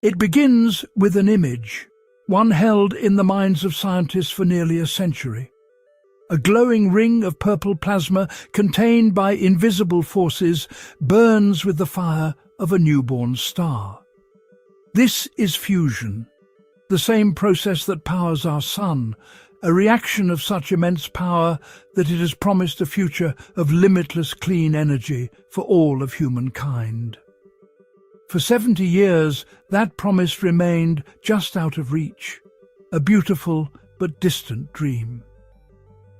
It begins with an image, one held in the minds of scientists for nearly a century. A glowing ring of purple plasma contained by invisible forces burns with the fire of a newborn star. This is fusion, the same process that powers our sun, a reaction of such immense power that it has promised a future of limitless clean energy for all of humankind. For 70 years, that promise remained just out of reach, a beautiful but distant dream.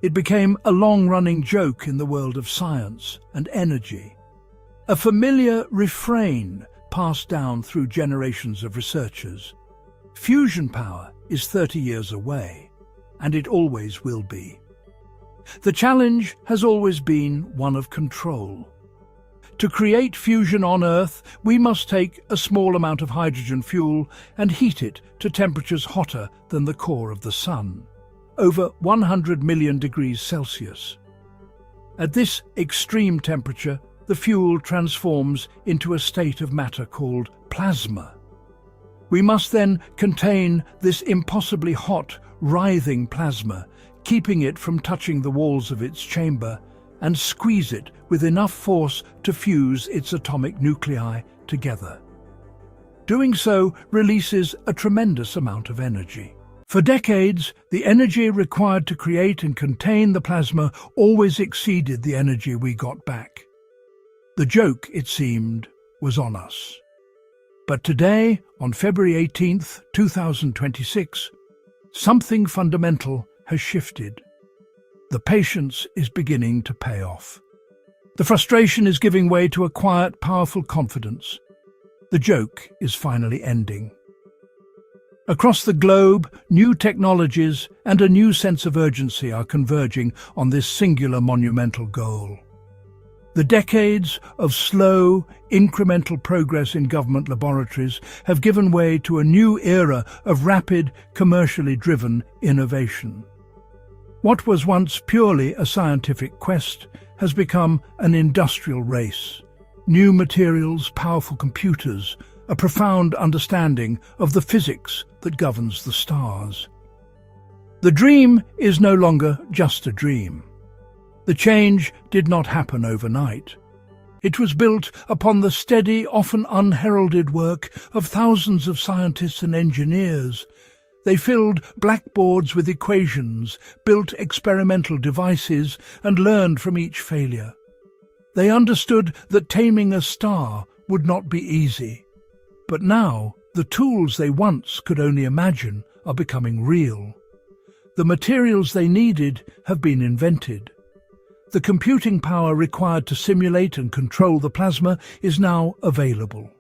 It became a long-running joke in the world of science and energy, a familiar refrain passed down through generations of researchers. Fusion power is 30 years away, and it always will be. The challenge has always been one of control. To create fusion on Earth, we must take a small amount of hydrogen fuel and heat it to temperatures hotter than the core of the Sun, over 100 million degrees Celsius. At this extreme temperature, the fuel transforms into a state of matter called plasma. We must then contain this impossibly hot, writhing plasma, keeping it from touching the walls of its chamber, and squeeze it with enough force to fuse its atomic nuclei together. Doing so releases a tremendous amount of energy. For decades, the energy required to create and contain the plasma always exceeded the energy we got back. The joke, it seemed, was on us. But today, on February 18th, 2026, something fundamental has shifted. The patience is beginning to pay off. The frustration is giving way to a quiet, powerful confidence. The joke is finally ending. Across the globe, new technologies and a new sense of urgency are converging on this singular monumental goal. The decades of slow, incremental progress in government laboratories have given way to a new era of rapid, commercially driven innovation. What was once purely a scientific quest has become an industrial race. New materials, powerful computers, a profound understanding of the physics that governs the stars. The dream is no longer just a dream. The change did not happen overnight. It was built upon the steady, often unheralded work of thousands of scientists and engineers. They filled blackboards with equations, built experimental devices, and learned from each failure. They understood that taming a star would not be easy. But now, the tools they once could only imagine are becoming real. The materials they needed have been invented. The computing power required to simulate and control the plasma is now available.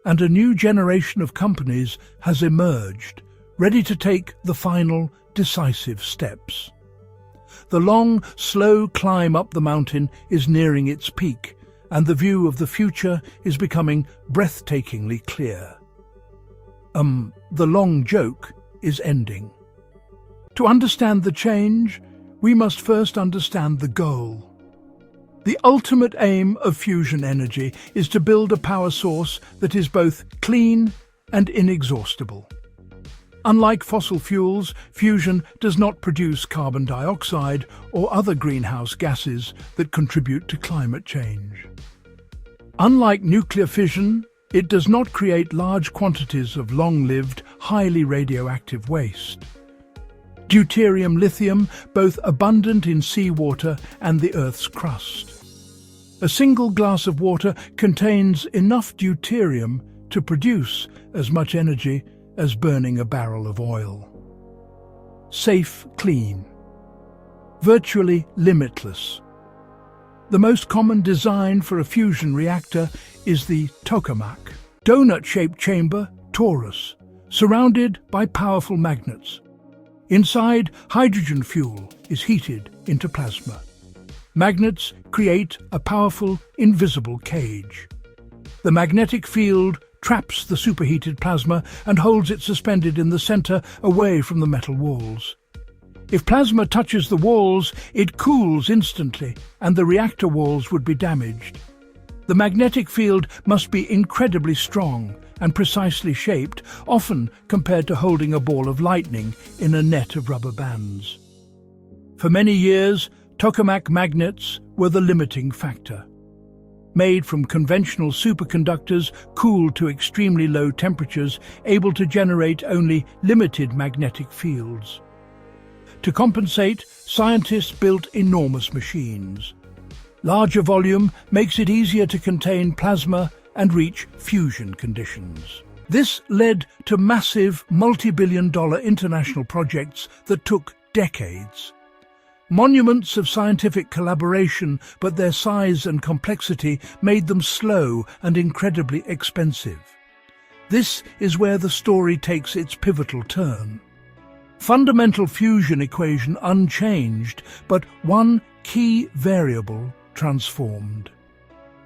And a new generation of companies has emerged, ready to take the final, decisive steps. The long, slow climb up the mountain is nearing its peak, and the view of the future is becoming breathtakingly clear. The long joke is ending. To understand the change, we must first understand the goal. The ultimate aim of fusion energy is to build a power source that is both clean and inexhaustible. Unlike fossil fuels, fusion does not produce carbon dioxide or other greenhouse gases that contribute to climate change. Unlike nuclear fission, it does not create large quantities of long-lived, highly radioactive waste. Deuterium lithium, both abundant in seawater and the Earth's crust. A single glass of water contains enough deuterium to produce as much energy as burning a barrel of oil. Safe, clean. Virtually limitless. The most common design for a fusion reactor is the Tokamak. Donut-shaped chamber, torus, surrounded by powerful magnets. Inside, hydrogen fuel is heated into plasma. Magnets create a powerful, invisible cage. The magnetic field traps the superheated plasma and holds it suspended in the center away from the metal walls. If plasma touches the walls, it cools instantly and the reactor walls would be damaged. The magnetic field must be incredibly strong, and precisely shaped, often compared to holding a ball of lightning in a net of rubber bands. For many years, Tokamak magnets were the limiting factor. Made from conventional superconductors cooled to extremely low temperatures, able to generate only limited magnetic fields. To compensate, scientists built enormous machines. Larger volume makes it easier to contain plasma and reach fusion conditions. This led to massive multi-billion-dollar international projects that took decades. Monuments of scientific collaboration, but their size and complexity made them slow and incredibly expensive. This is where the story takes its pivotal turn. Fundamental fusion equation unchanged, but one key variable transformed.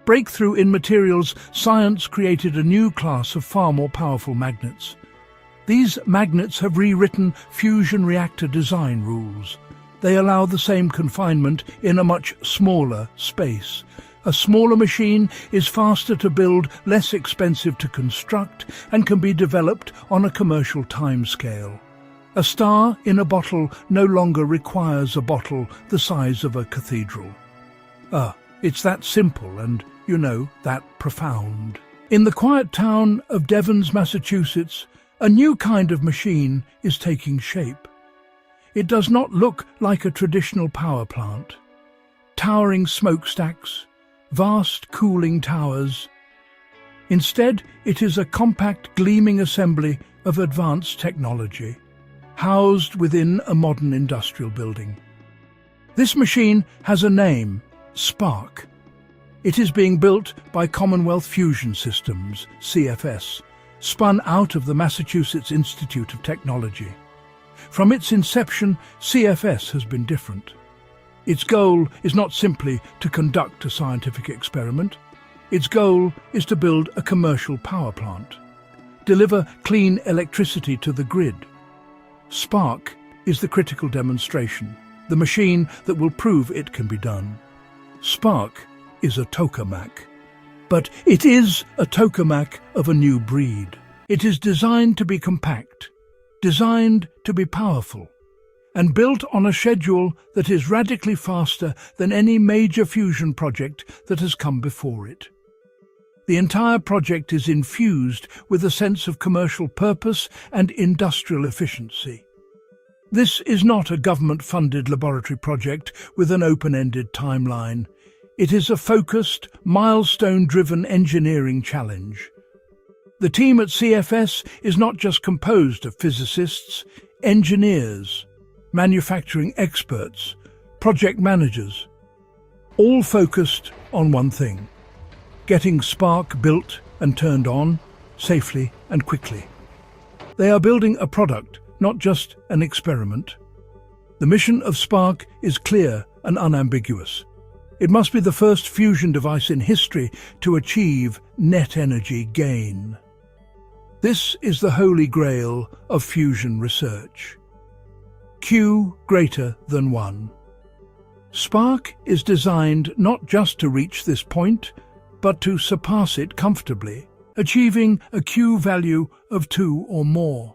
Breakthrough in materials science created a new class of far more powerful magnets. These magnets have rewritten fusion reactor design rules. They allow the same confinement in a much smaller space. A smaller machine is faster to build, less expensive to construct, and can be developed on a commercial timescale. A star in a bottle no longer requires a bottle the size of a cathedral. It's that simple and, that profound. In the quiet town of Devons, Massachusetts, a new kind of machine is taking shape. It does not look like a traditional power plant. Towering smokestacks, vast cooling towers. Instead, it is a compact, gleaming assembly of advanced technology, housed within a modern industrial building. This machine has a name, SPARC. It is being built by Commonwealth Fusion Systems, CFS, spun out of the Massachusetts Institute of Technology. From its inception, CFS has been different. Its goal is not simply to conduct a scientific experiment. Its goal is to build a commercial power plant, deliver clean electricity to the grid. SPARC is the critical demonstration, the machine that will prove it can be done. SPARC is a Tokamak. But it is a Tokamak of a new breed. It is designed to be compact, designed to be powerful, and built on a schedule that is radically faster than any major fusion project that has come before it. The entire project is infused with a sense of commercial purpose and industrial efficiency. This is not a government-funded laboratory project with an open-ended timeline. It is a focused, milestone-driven engineering challenge. The team at CFS is not just composed of physicists, engineers, manufacturing experts, project managers, all focused on one thing: getting SPARC built and turned on safely and quickly. They are building a product, not just an experiment. The mission of SPARC is clear and unambiguous. It must be the first fusion device in history to achieve net energy gain. This is the holy grail of fusion research. Q greater than 1. SPARC is designed not just to reach this point, but to surpass it comfortably, achieving a Q value of 2 or more.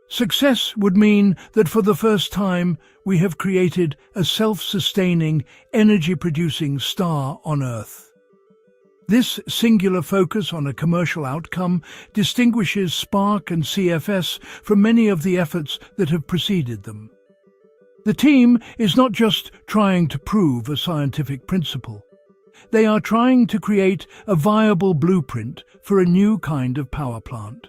Success would mean that for the first time we have created a self-sustaining, energy-producing star on Earth. This singular focus on a commercial outcome distinguishes SPARC and CFS from many of the efforts that have preceded them. The team is not just trying to prove a scientific principle. They are trying to create a viable blueprint for a new kind of power plant.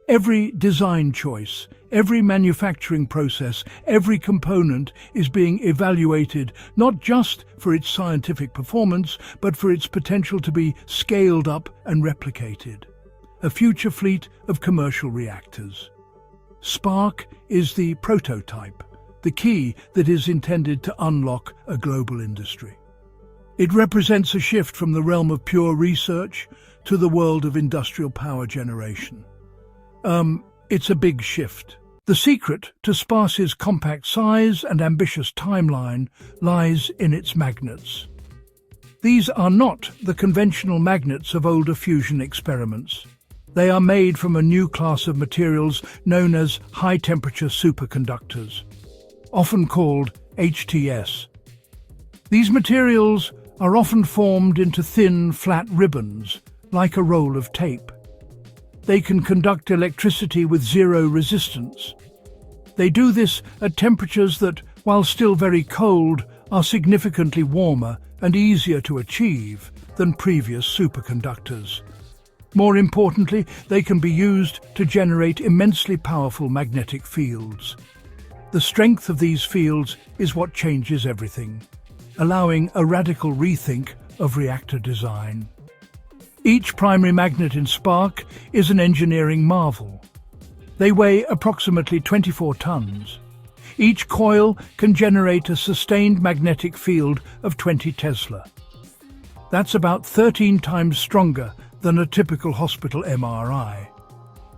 Every design choice, every manufacturing process, every component is being evaluated not just for its scientific performance, but for its potential to be scaled up and replicated. A future fleet of commercial reactors. SPARC is the prototype, the key that is intended to unlock a global industry. It represents a shift from the realm of pure research to the world of industrial power generation. It's a big shift. The secret to SPARC's compact size and ambitious timeline lies in its magnets. These are not the conventional magnets of older fusion experiments. They are made from a new class of materials known as high-temperature superconductors, often called HTS. These materials are often formed into thin, flat ribbons, like a roll of tape. They can conduct electricity with zero resistance. They do this at temperatures that, while still very cold, are significantly warmer and easier to achieve than previous superconductors. More importantly, they can be used to generate immensely powerful magnetic fields. The strength of these fields is what changes everything, allowing a radical rethink of reactor design. Each primary magnet in SPARC is an engineering marvel. They weigh approximately 24 tons. Each coil can generate a sustained magnetic field of 20 Tesla. That's about 13 times stronger than a typical hospital MRI,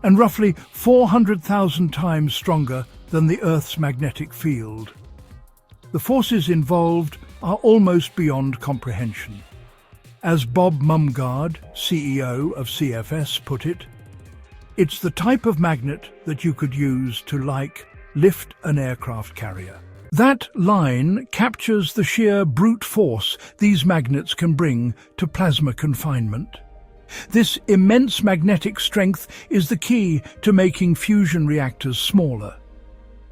and roughly 400,000 times stronger than the Earth's magnetic field. The forces involved are almost beyond comprehension. As Bob Mumgaard, CEO of CFS, put it, "It's the type of magnet that you could use to, lift an aircraft carrier." That line captures the sheer brute force these magnets can bring to plasma confinement. This immense magnetic strength is the key to making fusion reactors smaller.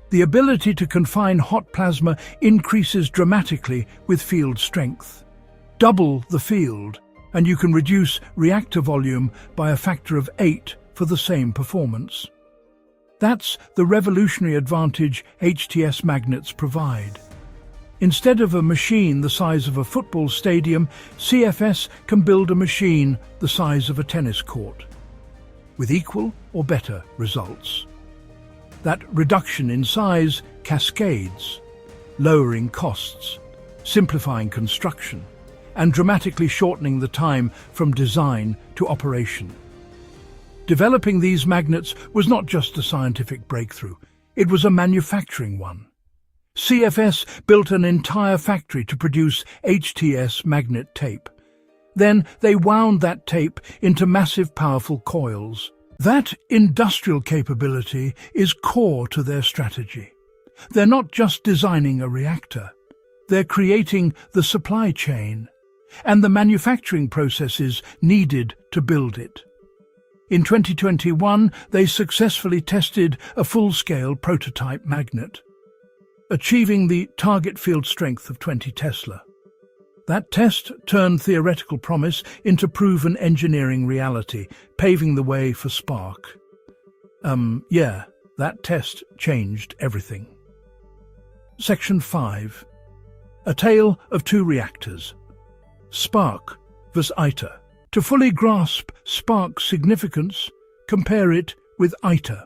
The ability to confine hot plasma increases dramatically with field strength. Double the field, and you can reduce reactor volume by a factor of 8 for the same performance. That's the revolutionary advantage HTS magnets provide. Instead of a machine the size of a football stadium, CFS can build a machine the size of a tennis court, with equal or better results. That reduction in size cascades, lowering costs, simplifying construction, and dramatically shortening the time from design to operation. Developing these magnets was not just a scientific breakthrough, it was a manufacturing one. CFS built an entire factory to produce HTS magnet tape. Then they wound that tape into massive, powerful coils. That industrial capability is core to their strategy. They're not just designing a reactor, they're creating the supply chain and the manufacturing processes needed to build it. In 2021, they successfully tested a full-scale prototype magnet, achieving the target field strength of 20 Tesla. That test turned theoretical promise into proven engineering reality, paving the way for SPARC. That test changed everything. Section 5. A Tale of Two Reactors. SPARC vs. ITER. To fully grasp SPARC's significance, compare it with ITER.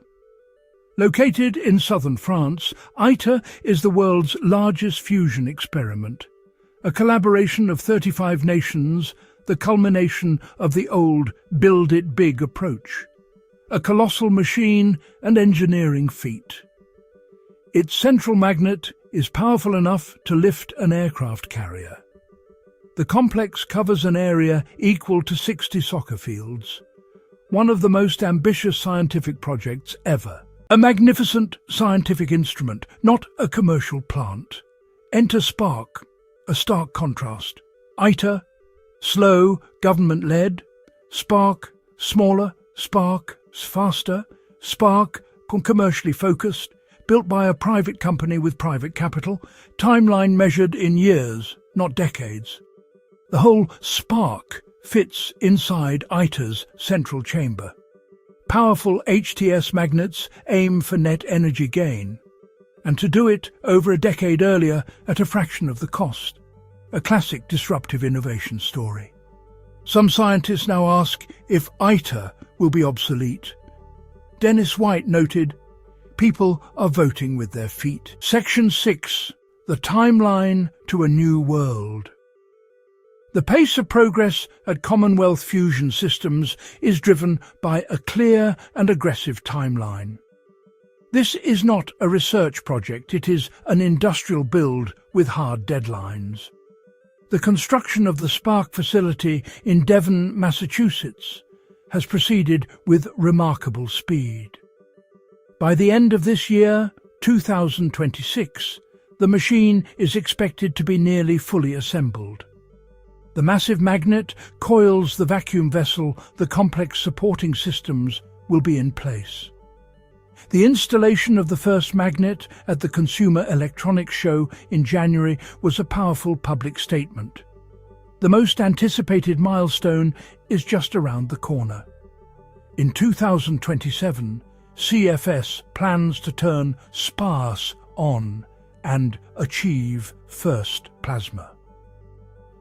Located in southern France, ITER is the world's largest fusion experiment, a collaboration of 35 nations, the culmination of the old Build It Big approach, a colossal machine and engineering feat. Its central magnet is powerful enough to lift an aircraft carrier. The complex covers an area equal to 60 soccer fields, one of the most ambitious scientific projects ever. A magnificent scientific instrument, not a commercial plant. Enter SPARC, a stark contrast. ITER, slow, government-led. SPARC, smaller. SPARC, faster. SPARC, commercially focused, built by a private company with private capital, timeline measured in years, not decades. The whole SPARC fits inside ITER's central chamber. Powerful HTS magnets aim for net energy gain, and to do it over a decade earlier at a fraction of the cost. A classic disruptive innovation story. Some scientists now ask if ITER will be obsolete. Dennis White noted, "People are voting with their feet." Section 6. The Timeline to a New World. The pace of progress at Commonwealth Fusion Systems is driven by a clear and aggressive timeline. This is not a research project, it is an industrial build with hard deadlines. The construction of the SPARC facility in Devon, Massachusetts, has proceeded with remarkable speed. By the end of this year, 2026, the machine is expected to be nearly fully assembled. The massive magnet coils the vacuum vessel, the complex supporting systems will be in place. The installation of the first magnet at the Consumer Electronics Show in January was a powerful public statement. The most anticipated milestone is just around the corner. In 2027, CFS plans to turn SPARC on and achieve first plasma.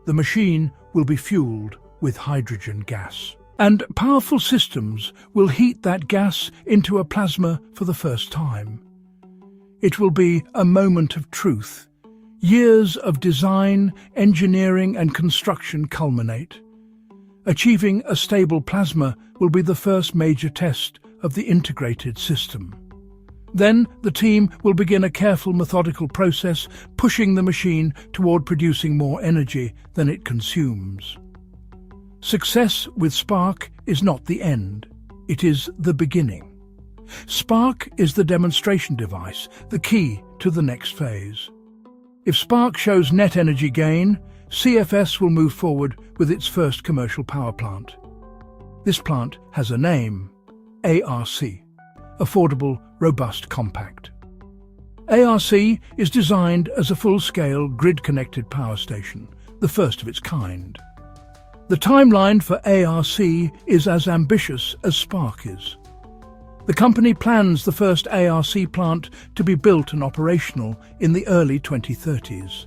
The machine will be fueled with hydrogen gas, and powerful systems will heat that gas into a plasma for the first time. It will be a moment of truth. Years of design, engineering and construction culminate. Achieving a stable plasma will be the first major test of the integrated system. Then the team will begin a careful, methodical process, pushing the machine toward producing more energy than it consumes. Success with SPARC is not the end, it is the beginning. SPARC is the demonstration device, the key to the next phase. If SPARC shows net energy gain, CFS will move forward with its first commercial power plant. This plant has a name, ARC, Affordable, Robust, Compact. ARC is designed as a full-scale, grid-connected power station, the first of its kind. The timeline for ARC is as ambitious as SPARC is. The company plans the first ARC plant to be built and operational in the early 2030s.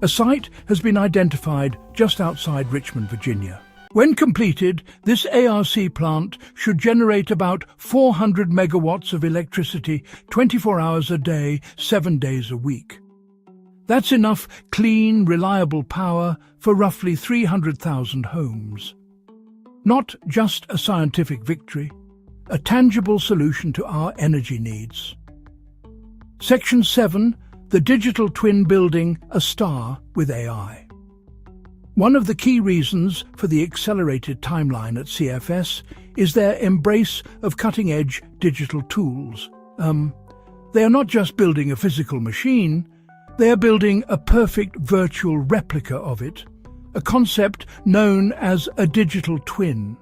A site has been identified just outside Richmond, Virginia. When completed, this ARC plant should generate about 400 megawatts of electricity 24 hours a day, 7 days a week. That's enough clean, reliable power for roughly 300,000 homes. Not just a scientific victory, a tangible solution to our energy needs. Section 7, the digital twin building a star with AI. One of the key reasons for the accelerated timeline at CFS is their embrace of cutting-edge digital tools. They are not just building a physical machine, they are building a perfect virtual replica of it, a concept known as a digital twin.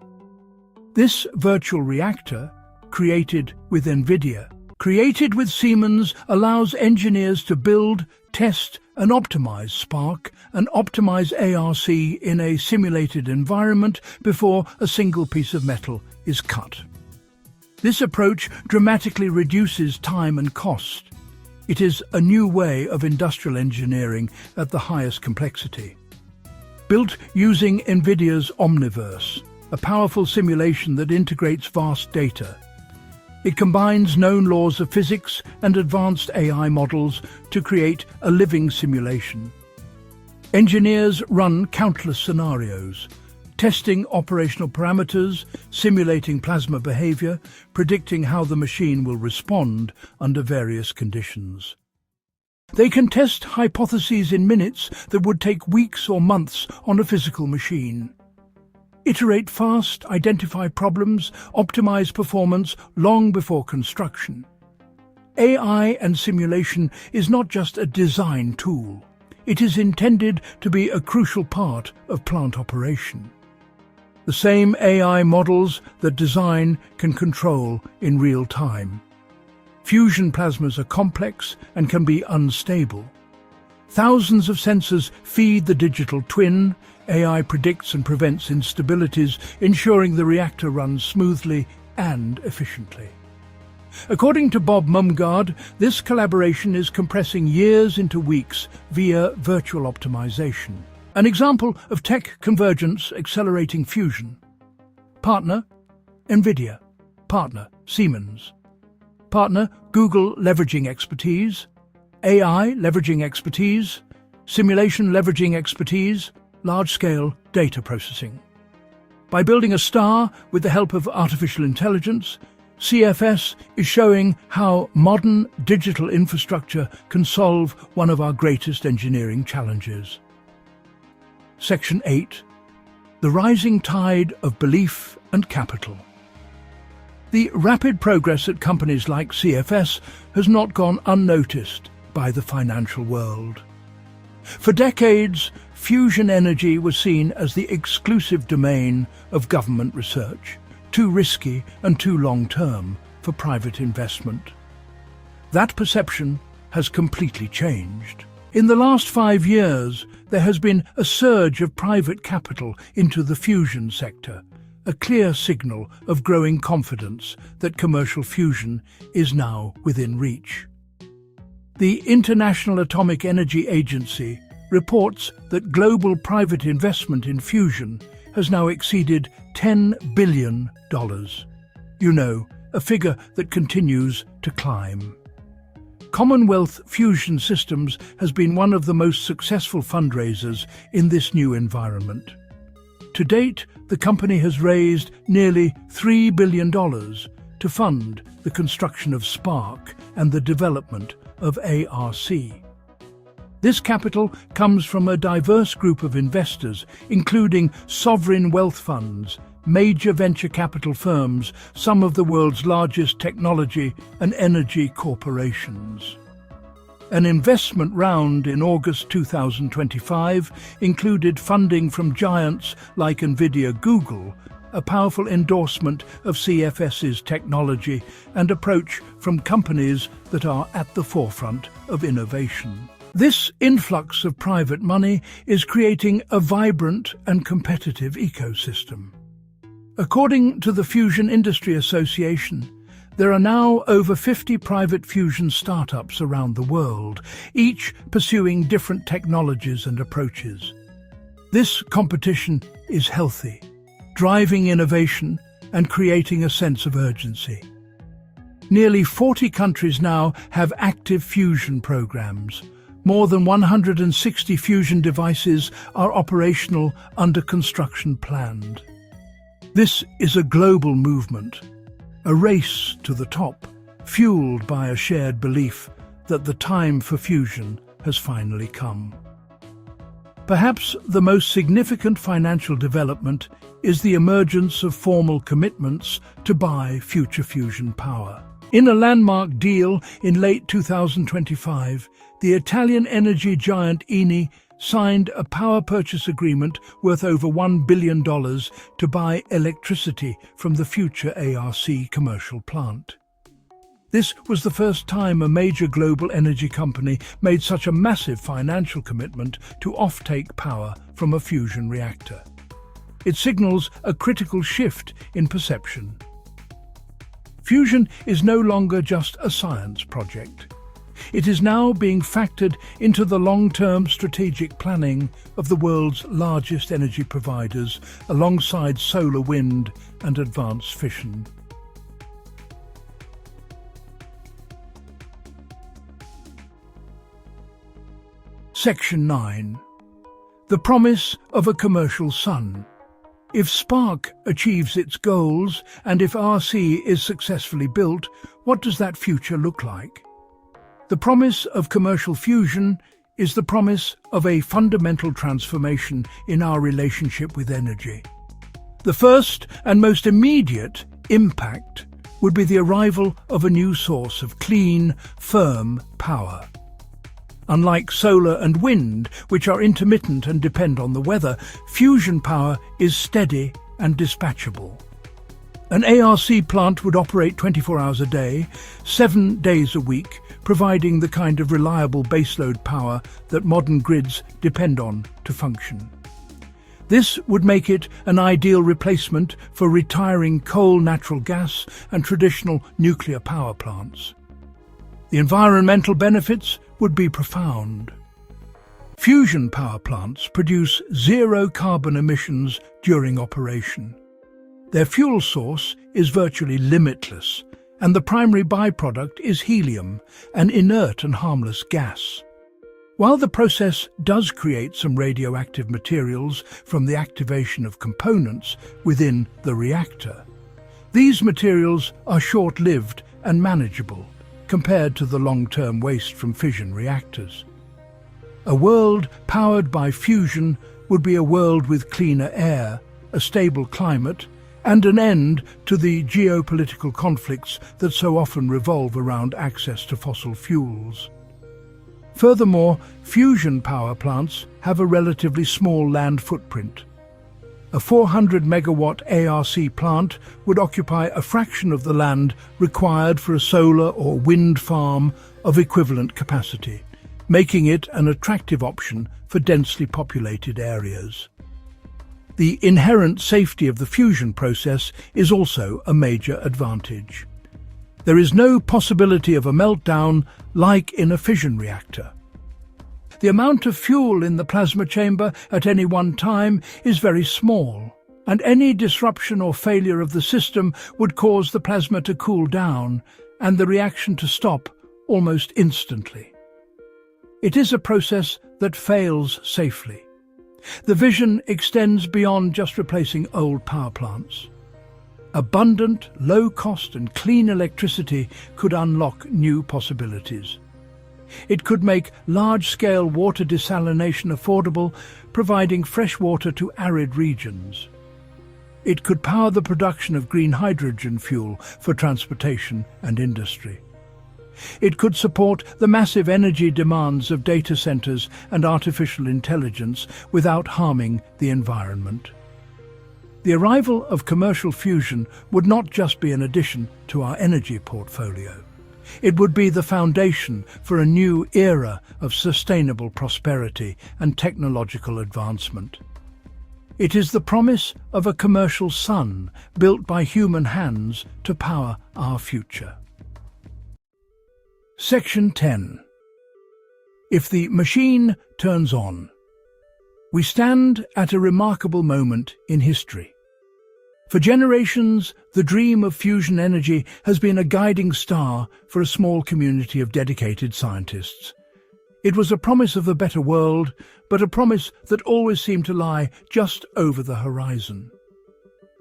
This virtual reactor, created with NVIDIA, created with Siemens, allows engineers to build, test and optimize SPARC and optimize ARC in a simulated environment before a single piece of metal is cut. This approach dramatically reduces time and cost. It is a new way of industrial engineering at the highest complexity. Built using NVIDIA's Omniverse, a powerful simulation that integrates vast data. It combines known laws of physics and advanced AI models to create a living simulation. Engineers run countless scenarios, testing operational parameters, simulating plasma behavior, predicting how the machine will respond under various conditions. They can test hypotheses in minutes that would take weeks or months on a physical machine. Iterate fast, identify problems, optimize performance long before construction. AI and simulation is not just a design tool. It is intended to be a crucial part of plant operation. The same AI models that design can control in real time. Fusion plasmas are complex and can be unstable. Thousands of sensors feed the digital twin. AI predicts and prevents instabilities, ensuring the reactor runs smoothly and efficiently. According to Bob Mumgaard, this collaboration is compressing years into weeks via virtual optimization. An example of tech convergence accelerating fusion. Partner, NVIDIA. Partner, Siemens. Partner, Google leveraging expertise. AI leveraging expertise. Simulation leveraging expertise. Large-scale data processing. By building a star with the help of artificial intelligence, CFS is showing how modern digital infrastructure can solve one of our greatest engineering challenges. Section 8. the rising tide of belief and capital. The rapid progress at companies like CFS has not gone unnoticed by the financial world. For decades, fusion energy was seen as the exclusive domain of government research, too risky and too long-term for private investment. That perception has completely changed. In the last 5 years, there has been a surge of private capital into the fusion sector, a clear signal of growing confidence that commercial fusion is now within reach. The International Atomic Energy Agency reports that global private investment in fusion has now exceeded $10 billion. You know, a figure that continues to climb. Commonwealth Fusion Systems has been one of the most successful fundraisers in this new environment. To date, the company has raised nearly $3 billion to fund the construction of SPARC and the development of ARC. This capital comes from a diverse group of investors, including sovereign wealth funds, major venture capital firms, some of the world's largest technology and energy corporations. An investment round in August 2025 included funding from giants like NVIDIA, Google, a powerful endorsement of CFS's technology and approach from companies that are at the forefront of innovation. This influx of private money is creating a vibrant and competitive ecosystem. According to the Fusion Industry Association, there are now over 50 private fusion startups around the world, each pursuing different technologies and approaches. This competition is healthy, driving innovation and creating a sense of urgency. Nearly 40 countries now have active fusion programs. More than 160 fusion devices are operational, under construction planned. This is a global movement, a race to the top, fueled by a shared belief that the time for fusion has finally come. Perhaps the most significant financial development is the emergence of formal commitments to buy future fusion power. In a landmark deal in late 2025, the Italian energy giant Eni signed a power purchase agreement worth over $1 billion to buy electricity from the future ARC commercial plant. This was the first time a major global energy company made such a massive financial commitment to offtake power from a fusion reactor. It signals a critical shift in perception. Fusion is no longer just a science project. It is now being factored into the long-term strategic planning of the world's largest energy providers, alongside solar, wind, and advanced fission. Section 9. The promise of a commercial sun. If SPARC achieves its goals, and if RC is successfully built, what does that future look like? The promise of commercial fusion is the promise of a fundamental transformation in our relationship with energy. The first and most immediate impact would be the arrival of a new source of clean, firm power. Unlike solar and wind, which are intermittent and depend on the weather, fusion power is steady and dispatchable. An ARC plant would operate 24 hours a day, 7 days a week, providing the kind of reliable baseload power that modern grids depend on to function. This would make it an ideal replacement for retiring coal, natural gas, and traditional nuclear power plants. The environmental benefits would be profound. Fusion power plants produce zero carbon emissions during operation. Their fuel source is virtually limitless, and the primary byproduct is helium, an inert and harmless gas. While the process does create some radioactive materials from the activation of components within the reactor, these materials are short-lived and manageable compared to the long-term waste from fission reactors. A world powered by fusion would be a world with cleaner air, a stable climate, and an end to the geopolitical conflicts that so often revolve around access to fossil fuels. Furthermore, fusion power plants have a relatively small land footprint. A 400-megawatt ARC plant would occupy a fraction of the land required for a solar or wind farm of equivalent capacity, making it an attractive option for densely populated areas. The inherent safety of the fusion process is also a major advantage. There is no possibility of a meltdown like in a fission reactor. The amount of fuel in the plasma chamber at any one time is very small, and any disruption or failure of the system would cause the plasma to cool down and the reaction to stop almost instantly. It is a process that fails safely. The vision extends beyond just replacing old power plants. Abundant, low-cost and clean electricity could unlock new possibilities. It could make large-scale water desalination affordable, providing fresh water to arid regions. It could power the production of green hydrogen fuel for transportation and industry. It could support the massive energy demands of data centers and artificial intelligence without harming the environment. The arrival of commercial fusion would not just be an addition to our energy portfolio. It would be the foundation for a new era of sustainable prosperity and technological advancement. It is the promise of a commercial sun built by human hands to power our future. Section 10. If the machine turns on. We stand at a remarkable moment in history. For generations, the dream of fusion energy has been a guiding star for a small community of dedicated scientists. It was a promise of a better world, but a promise that always seemed to lie just over the horizon.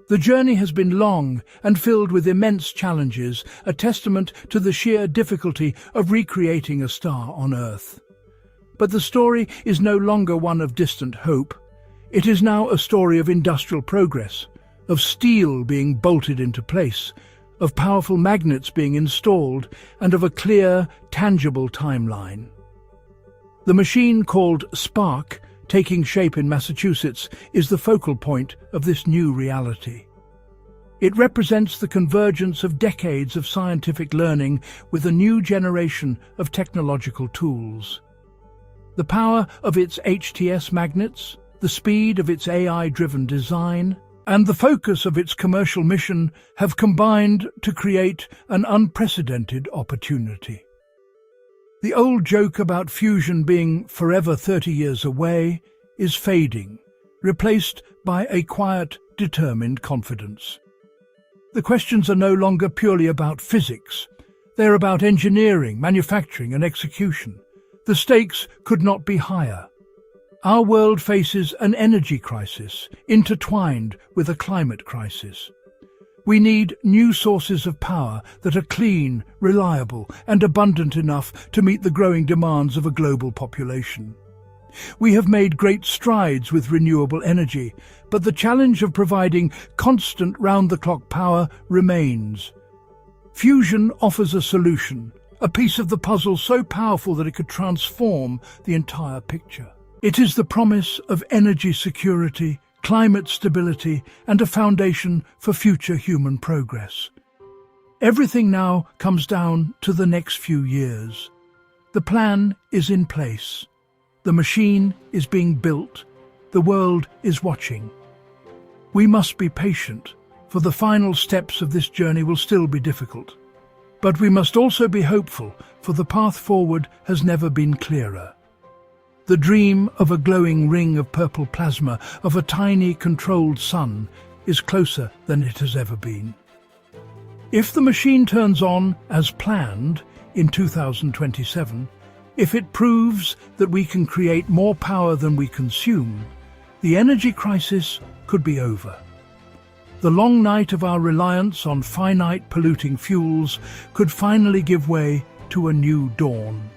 The journey has been long and filled with immense challenges, a testament to the sheer difficulty of recreating a star on Earth. But the story is no longer one of distant hope. It is now a story of industrial progress, of steel being bolted into place, of powerful magnets being installed, and of a clear, tangible timeline. The machine called SPARC, taking shape in Massachusetts, is the focal point of this new reality. It represents the convergence of decades of scientific learning with a new generation of technological tools. The power of its HTS magnets, the speed of its AI-driven design, and the focus of its commercial mission have combined to create an unprecedented opportunity. The old joke about fusion being forever 30 years away is fading, replaced by a quiet, determined confidence. The questions are no longer purely about physics. They're about engineering, manufacturing, and execution. The stakes could not be higher. Our world faces an energy crisis, intertwined with a climate crisis. We need new sources of power that are clean, reliable, and abundant enough to meet the growing demands of a global population. We have made great strides with renewable energy, but the challenge of providing constant round-the-clock power remains. Fusion offers a solution, a piece of the puzzle so powerful that it could transform the entire picture. It is the promise of energy security, climate stability, and a foundation for future human progress. Everything now comes down to the next few years. The plan is in place. The machine is being built. The world is watching. We must be patient, for the final steps of this journey will still be difficult. But we must also be hopeful, for the path forward has never been clearer. The dream of a glowing ring of purple plasma, of a tiny controlled sun, is closer than it has ever been. If the machine turns on as planned in 2027, if it proves that we can create more power than we consume, the energy crisis could be over. The long night of our reliance on finite polluting fuels could finally give way to a new dawn.